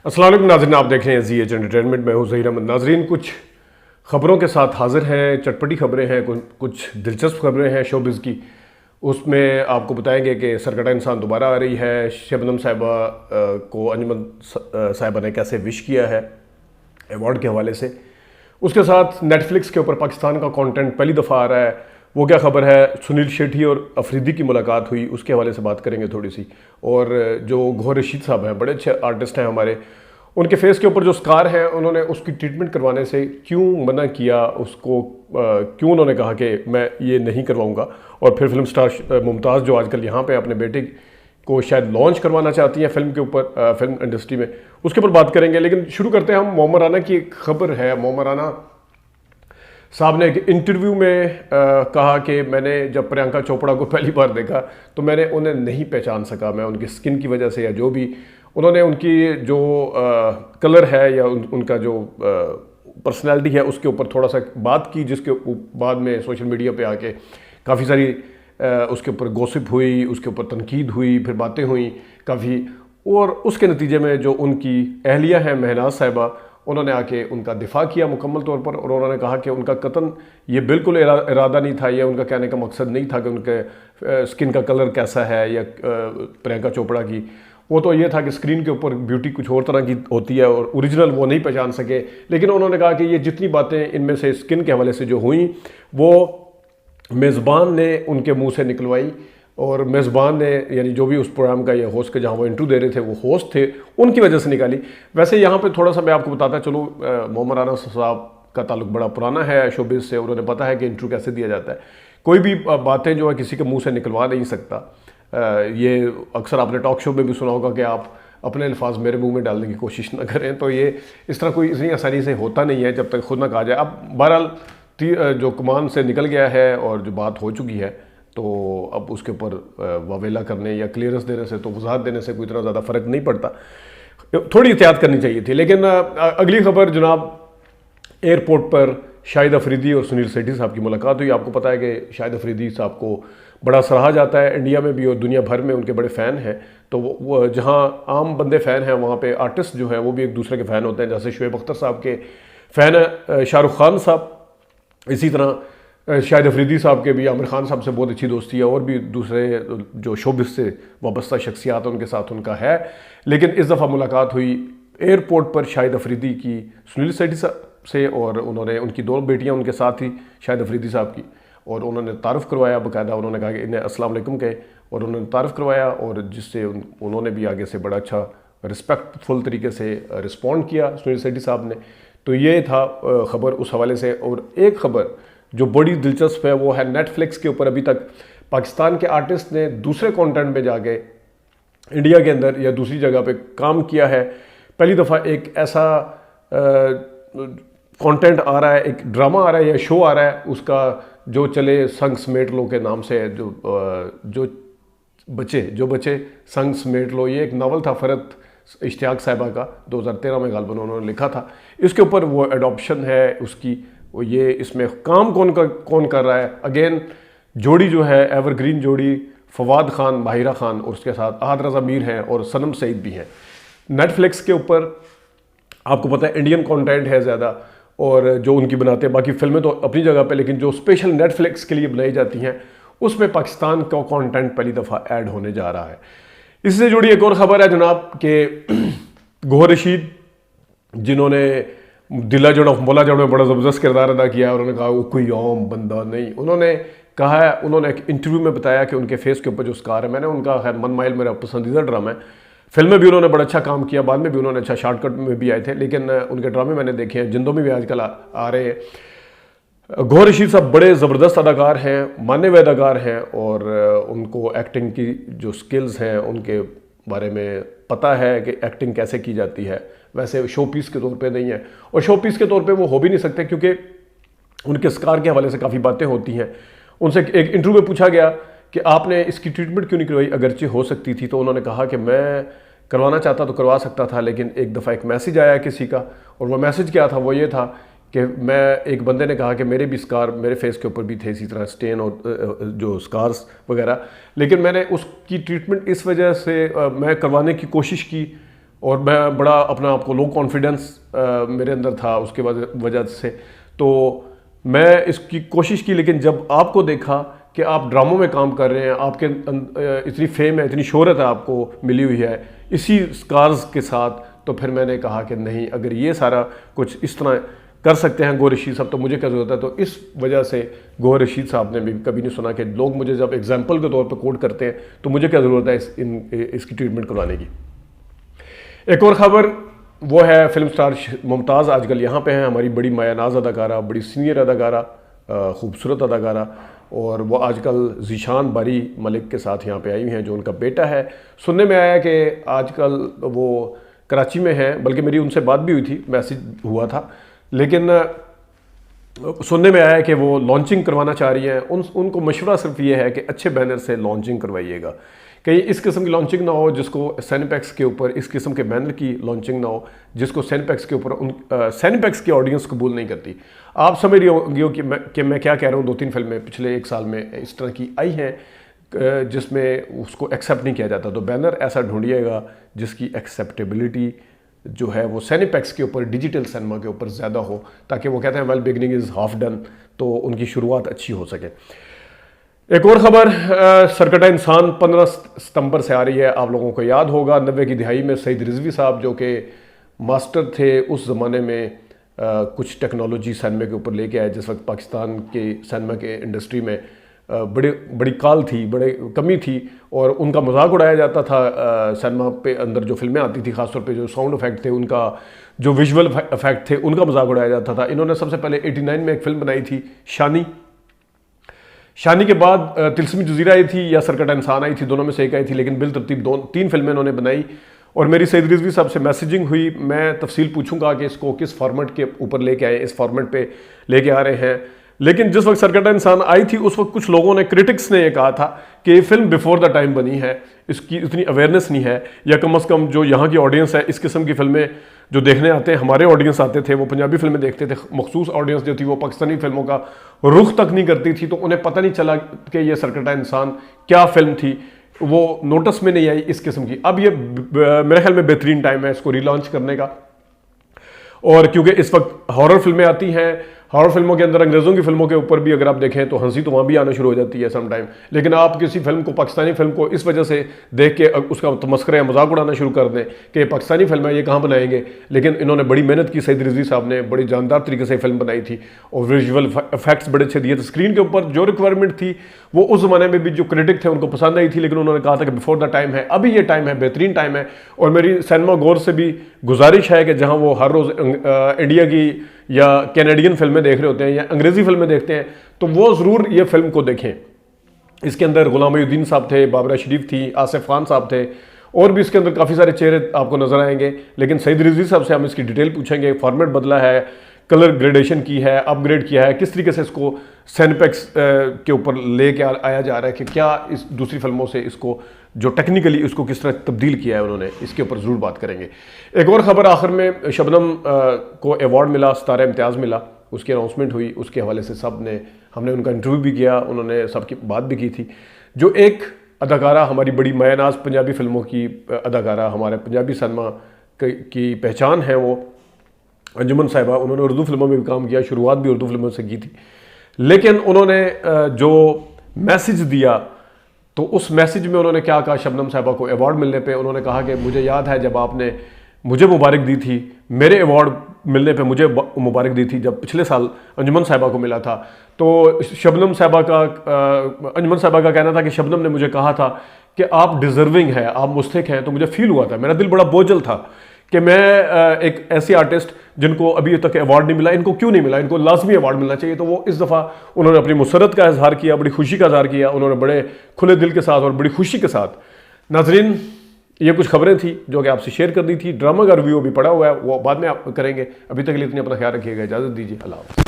अस्सलाम वालेकुम नाज़रीन, आप देख रहे हैं जी एच एंटरटेनमेंट में हूँ ज़हीर अहमद। नाज़रीन, कुछ ख़बरों के साथ हाजिर हैं, चटपटी ख़बरें हैं, कुछ दिलचस्प ख़बरें हैं शोबिज़ की। उसमें आपको बताएंगे कि सरकटा इंसान दोबारा आ रही है। शबनम साहिबा को अंजुमन साहिबा ने कैसे विश किया है अवार्ड के हवाले से। उसके साथ नेटफ्लिक्स के ऊपर पाकिस्तान का कंटेंट पहली दफ़ा आ रहा है, वो क्या ख़बर है। सुनील शेट्टी और अफरीदी की मुलाकात हुई, उसके हवाले से बात करेंगे थोड़ी सी। और जो गौहर रशीद साहब हैं, बड़े अच्छे आर्टिस्ट हैं हमारे, उनके फेस के ऊपर जो स्कार है, उन्होंने उसकी ट्रीटमेंट करवाने से क्यों मना किया, उसको क्यों उन्होंने कहा कि मैं ये नहीं करवाऊंगा। और फिर फिल्म स्टार मुमताज़ जो आजकल यहाँ पे अपने बेटे को शायद लॉन्च करवाना चाहती हैं फिल्म के ऊपर, फिल्म इंडस्ट्री में, उसके ऊपर बात करेंगे। लेकिन शुरू करते हैं हम। मोहम्मद राना की एक खबर है। मोहम्मद राना साहब ने एक इंटरव्यू में कहा कि मैंने जब प्रियंका चोपड़ा को पहली बार देखा तो मैंने उन्हें नहीं पहचान सका। मैं उनकी स्किन की वजह से या जो भी उन्होंने उनकी जो कलर है या उनका जो पर्सनैलिटी है उसके ऊपर थोड़ा सा बात की, जिसके बाद में सोशल मीडिया पे आके काफ़ी सारी उसके ऊपर गॉसिप हुई, उसके ऊपर तनकीद हुई, फिर बातें हुई काफ़ी। और उसके नतीजे में जो उनकी अहलिया है महनाज साहिबा, उन्होंने आके उनका दिफा किया मुकम्मल तौर पर। और उन्होंने कहा कि उनका कतन ये बिल्कुल इरादा नहीं था, या उनका कहने का मकसद नहीं था कि उनके स्किन का कलर कैसा है या प्रियंका चोपड़ा की। वो तो ये था कि स्क्रीन के ऊपर ब्यूटी कुछ और तरह की होती है और ओरिजिनल वो नहीं पहचान सके। लेकिन उन्होंने कहा कि ये जितनी बातें इनमें से स्किन के हवाले से जो हुई, वो मेज़बान ने उनके मुंह से निकलवाई। और मेज़बान ने, यानी जो भी उस प्रोग्राम का या होस्ट का जहाँ वो इंटरव्यू दे रहे थे, वो होस्ट थे, उनकी वजह से निकाली। वैसे यहाँ पे थोड़ा सा मैं आपको बताता चलो, मोहम्मद राना साहब का ताल्लुक बड़ा पुराना है शोबिज़ से, उन्होंने पता है कि इंटरव्यू कैसे दिया जाता है। कोई भी बातें जो है किसी के मुँह से निकलवा नहीं सकता। ये अक्सर आपने टॉक शो में भी सुना होगा कि आप अपने अल्फाज मेरे मुंह में डालने की कोशिश ना करें। तो ये इस तरह कोई इतनी आसानी से होता नहीं है जब तक खुद ना कहा जाए। अब बहरहाल जो कमान से निकल गया है और जो बात हो चुकी है, तो अब उसके ऊपर वावेला करने या क्लियरेंस देने से, तो वजाहत देने से कोई इतना ज़्यादा फ़र्क नहीं पड़ता। थोड़ी एहतियात करनी चाहिए थी। लेकिन अगली खबर जनाब, एयरपोर्ट पर शाहिद अफरीदी और सुनील शेट्टी साहब की मुलाकात हुई। आपको पता है कि शाहिद अफरीदी साहब को बड़ा सराहा जाता है इंडिया में भी और दुनिया भर में, उनके बड़े फ़ैन हैं। तो वो जहाँ आम बंदे फ़ैन हैं, वहाँ पे आर्टिस्ट जो हैं वो भी एक दूसरे के फ़ैन होते हैं। जैसे शुएब अख्तर साहब के फ़ैन है शाहरुख खान साहब, इसी तरह शाहिद अफरीदी साहब के भी आमिर खान साहब से बहुत अच्छी दोस्ती है, और भी दूसरे जो शोबिस से वाबस्ता शख्सियात उनके साथ उनका है। लेकिन इस दफ़ा मुलाकात हुई एयरपोर्ट पर शाहिद अफरीदी की सुनील शेट्टी साहब से, और उन्होंने उनकी दो बेटियां उनके साथ ही शाहिद अफरीदी साहब की, और उन्होंने तारुफ़ करवाया बाकायदा। उन्होंने कहा कि इन्हें अस्सलाम वालेकुम कहे, और उन्होंने तारुफ़ करवाया, और जिससे उन्होंने भी आगे से बड़ा अच्छा रिस्पेक्टफुल तरीके से रिस्पॉन्ड किया सुनील शेट्टी साहब ने। तो ये था ख़बर उस हवाले से। और एक ख़बर जो बड़ी दिलचस्प है वो है नेटफ्लिक्स के ऊपर। अभी तक पाकिस्तान के आर्टिस्ट ने दूसरे कंटेंट में जाके इंडिया के अंदर या दूसरी जगह पे काम किया है। पहली दफ़ा एक ऐसा कंटेंट आ रहा है, एक ड्रामा आ रहा है या शो आ रहा है, उसका जो चले संग समेट लो के नाम से, जो बचे संग समेट लो। ये एक नावल था फ़रत इश्तियाक साहिबा का, 2013 में गालबन उन्होंने लिखा था। इसके ऊपर वो एडॉप्शन है उसकी, वो ये इसमें काम कौन कर रहा है। अगेन जोड़ी जो है एवरग्रीन जोड़ी, फवाद खान, माहिरा खान, और उसके साथ आहद रज़ा मीर हैं और सनम सईद भी हैं। नेटफ्लिक्स के ऊपर आपको पता है इंडियन कंटेंट है ज़्यादा, और जो उनकी बनाते हैं, बाकी फिल्में तो अपनी जगह पे, लेकिन जो स्पेशल नेटफ्लिक्स के लिए बनाई जाती हैं उसमें पाकिस्तान का कंटेंट पहली दफ़ा ऐड होने जा रहा है। इससे जुड़ी एक और ख़बर है जनाब कि गौहर रशीद, जिन्होंने दिला जोड़ा मोला जोड़ा में बड़ा ज़बरदस्त किरदार अदा किया, और उन्होंने कहा वो कोई आम बंदा नहीं। उन्होंने कहा है, उन्होंने एक इंटरव्यू में बताया कि उनके फेस के ऊपर जो स्कार है, मैंने उनका खैर मन माइल मेरा पसंदीदा ड्रामा है, फिल्म में भी उन्होंने बड़ा अच्छा काम किया, बाद में भी उन्होंने अच्छा शॉर्टकट में भी आए थे, लेकिन उनके ड्रामे मैंने देखे हैं, जिंदों में भी आजकल आ रहे हैं। गौहर रशीद साहब बड़े ज़बरदस्त अदाकार हैं, माने हुए अदाकार हैं, और उनको एक्टिंग की जो स्किल्स हैं उनके बारे में पता है कि एक्टिंग कैसे की जाती है। वैसे शो पीस के तौर पे नहीं है, और शो पीस के तौर पे वो हो भी नहीं सकते, क्योंकि उनके स्कार के हवाले से काफ़ी बातें होती हैं। उनसे एक इंटरव्यू में पूछा गया कि आपने इसकी ट्रीटमेंट क्यों नहीं करवाई, अगरचे हो सकती थी। तो उन्होंने कहा कि मैं करवाना चाहता तो करवा सकता था, लेकिन एक दफ़ा एक मैसेज आया किसी का, और वो मैसेज क्या था, वो ये था कि मैं, एक बंदे ने कहा कि मेरे भी स्कार मेरे फेस के ऊपर भी थे इसी तरह स्टेन और जो स्कार्स वगैरह, लेकिन मैंने उसकी ट्रीटमेंट इस वजह से मैं करवाने की कोशिश की, और मैं बड़ा अपना आपको लो कॉन्फिडेंस मेरे अंदर था उसके वजह से, तो मैं इसकी कोशिश की। लेकिन जब आपको देखा कि आप ड्रामों में काम कर रहे हैं, आपके इतनी फेम है, इतनी शोहरत है आपको मिली हुई है इसी स्कार्स के साथ, तो फिर मैंने कहा कि नहीं, अगर ये सारा कुछ इस तरह कर सकते हैं गौहर रशीद साहब, तो मुझे क्या ज़रूरत है। तो इस वजह से गौहर रशीद साहब ने भी कभी नहीं सुना कि लोग मुझे जब एग्जाम्पल के तौर पर कोट करते हैं, तो मुझे क्या ज़रूरत है इसकी ट्रीटमेंट करवाने की। एक और ख़बर वो है फिल्म स्टार मुमताज़ आजकल यहाँ पे हैं, हमारी बड़ी मायानाज अदाकारा, बड़ी सीनियर अदाकारा, खूबसूरत अदाकारा, और वो आजकल ज़ीशान बारी मलिक के साथ यहाँ पे आई हुई हैं, जो उनका बेटा है। सुनने में आया कि आजकल वो कराची में हैं, बल्कि मेरी उनसे बात भी हुई थी, मैसेज हुआ था, लेकिन सुनने में आया कि वो लॉन्चिंग करवाना चाह रही हैं। उनको मशवरा सिर्फ ये है कि अच्छे बैनर से लॉन्चिंग करवाइएगा, कहीं इस किस्म की लॉन्चिंग ना हो जिसको सैनिपैक्स के ऊपर, इस किस्म के बैनर की लॉन्चिंग ना हो जिसको सैनिपैक्स के ऊपर सैनिपैक्स की ऑडियंस कबूल नहीं करती। आप समझ रही होंगे कि मैं क्या कह रहा हूँ। 2-3 फिल्में पिछले 1 साल में इस तरह की आई हैं जिसमें उसको एक्सेप्ट नहीं किया जाता, तो बैनर ऐसा ढूंढिएगा जिसकी एक्सेप्टेबिलिटी जो है वो सैनिपैक्स के ऊपर, डिजिटल सिनेमा के ऊपर ज़्यादा हो, ताकि वो कहते हैं well beginning is half done, तो उनकी शुरुआत अच्छी हो सके। एक और ख़बर, सरकटा इंसान 15 सितंबर से आ रही है। आप लोगों को याद होगा 90 की दिहाई में सईद रिजवी साहब जो कि मास्टर थे उस ज़माने में, कुछ टेक्नोलॉजी सिनेमा के ऊपर लेके आए, जिस वक्त पाकिस्तान के सिनेमा के इंडस्ट्री में बड़ी काल थी, बड़े कमी थी, और उनका मजाक उड़ाया जाता था सिनेमा पे अंदर जो फिल्में आती थी, ख़ासतौर पे जो साउंड इफेक्ट थे उनका, जो विजुअल इफेक्ट थे उनका मजाक उड़ाया जाता था। इन्होंने सबसे पहले 89 में एक फ़िल्म बनाई थी शानी के बाद तिलस्मी जजीरा आई थी या सरकटा इंसान आई थी, दोनों में से एक आई थी, लेकिन बिल तरतीब 3 फिल्में इन्होंने बनाई। और मेरी सईद रिजवी साहब से मैसेजिंग हुई, मैं तफसील पूछूंगा कि इसको किस फॉर्मेट के ऊपर लेके आए, इस फॉर्मेट पे लेके आ रहे हैं। लेकिन जिस वक्त सरकटा इंसान आई थी उस वक्त कुछ लोगों ने, क्रिटिक्स ने ये कहा था कि ये फिल्म बिफोर द टाइम बनी है, इसकी इतनी अवेयरनेस नहीं है, या कम से कम जो यहाँ की ऑडियंस है इस किस्म की फिल्में जो देखने आते हैं, हमारे ऑडियंस आते थे वो पंजाबी फिल्में देखते थे, मखसूस ऑडियंस जो थी वो पाकिस्तानी फिल्मों का रुख तक नहीं करती थी, तो उन्हें पता नहीं चला कि ये सरकटा इंसान क्या फिल्म थी, वो नोटिस में नहीं आई इस किस्म की। अब ये मेरे ख्याल में बेहतरीन टाइम है इसको रीलॉन्च करने का, और क्योंकि इस वक्त हॉरर फिल्में आती हैं, हॉरर फिल्मों के अंदर अंग्रेज़ों की फिल्मों के ऊपर भी अगर आप देखें तो हंसी तो वहाँ भी आना शुरू हो जाती है सम टाइम। लेकिन आप किसी फिल्म को, पाकिस्तानी फिल्म को इस वजह से देख के उसका तमस्करा या मजाक उड़ाना शुरू कर दें कि पाकिस्तानी फिल्म है, ये कहाँ बनाएंगे। लेकिन इन्होंने बड़ी मेहनत की, सईद रिजवी साहब ने बड़ी जानदार तरीके से फिल्म बनाई थी और विजुअल इफेक्ट्स बड़े अच्छे दिए थे। स्क्रीन के ऊपर जो रिक्वायरमेंट थी वो उस ज़माने में भी जो क्रिटिक थे उनको पसंद आई थी, लेकिन उन्होंने कहा था कि बिफोर द टाइम है, अभी ये टाइम है, बेहतरीन टाइम है। और मेरी सिनेमा गौर से भी गुजारिश है कि जहाँ वो हर रोज़ इंडिया की या कैनेडियन फिल्में देख रहे होते हैं या अंग्रेज़ी फिल्में देखते हैं, तो वो ज़रूर ये फिल्म को देखें। इसके अंदर गुलाम मोहुद्दीन साहब थे, बाबरा शरीफ थी, आसिफ खान साहब थे, और भी इसके अंदर काफ़ी सारे चेहरे आपको नजर आएंगे। लेकिन सईद रिजवी साहब से हम इसकी डिटेल पूछेंगे, फॉर्मेट बदला है, कलर ग्रेडेशन की है, अपग्रेड किया है, किस तरीके से इसको सैनिपैक्स के ऊपर लेके आया जा रहा है, कि क्या इस दूसरी फिल्मों से इसको जो टेक्निकली इसको किस तरह तब्दील किया है उन्होंने, इसके ऊपर ज़रूर बात करेंगे। एक और ख़बर आखिर में, शबनम को अवार्ड मिला, सितारा इम्तियाज़ मिला, उसकी अनाउंसमेंट हुई, उसके हवाले से हमने उनका इंटरव्यू भी किया, उन्होंने सबकी बात भी की थी। जो एक अदाकारा, हमारी बड़ी मायानाज पंजाबी फिल्मों की अदाकारा, हमारे पंजाबी सिनेमा की पहचान है वो अंजुमन साहिबा, उन्होंने उर्दू फिल्मों में भी काम किया, शुरुआत भी उर्दू फिल्मों से की थी। लेकिन उन्होंने जो मैसेज दिया, तो उस मैसेज में उन्होंने क्या कहा, शबनम साहिबा को अवार्ड मिलने पे उन्होंने कहा कि मुझे याद है जब आपने मुझे मुबारक दी थी, मेरे अवार्ड मिलने पे मुझे मुबारक दी थी जब पिछले साल अंजुमन साहिबा को मिला था। तो शबनम साहिबा का अंजुमन साहिबा का कहना था कि शबनम ने मुझे कहा था कि आप डिज़र्विंग हैं, आप मुस्तहिक हैं। तो मुझे फील हुआ था, मेरा दिल बड़ा बोझल था कि मैं एक ऐसे आर्टिस्ट जिनको अभी तक अवार्ड नहीं मिला, इनको क्यों नहीं मिला, इनको लाजमी अवार्ड मिलना चाहिए। तो वो इस दफ़ा उन्होंने अपनी मुसरत का इजहार किया, बड़ी खुशी का इजहार किया, उन्होंने बड़े खुले दिल के साथ और बड़ी खुशी के साथ। नाजरीन, ये कुछ खबरें थी जो कि आपसे शेयर कर दी थी। ड्रामा का रिव्यू भी पड़ा हुआ है, वो बाद में आप करेंगे। अभी तक के लिए इतनी अपना ख्याल रखिएगा, इजाज़त दीजिए, अल्लाह हाफ़िज़।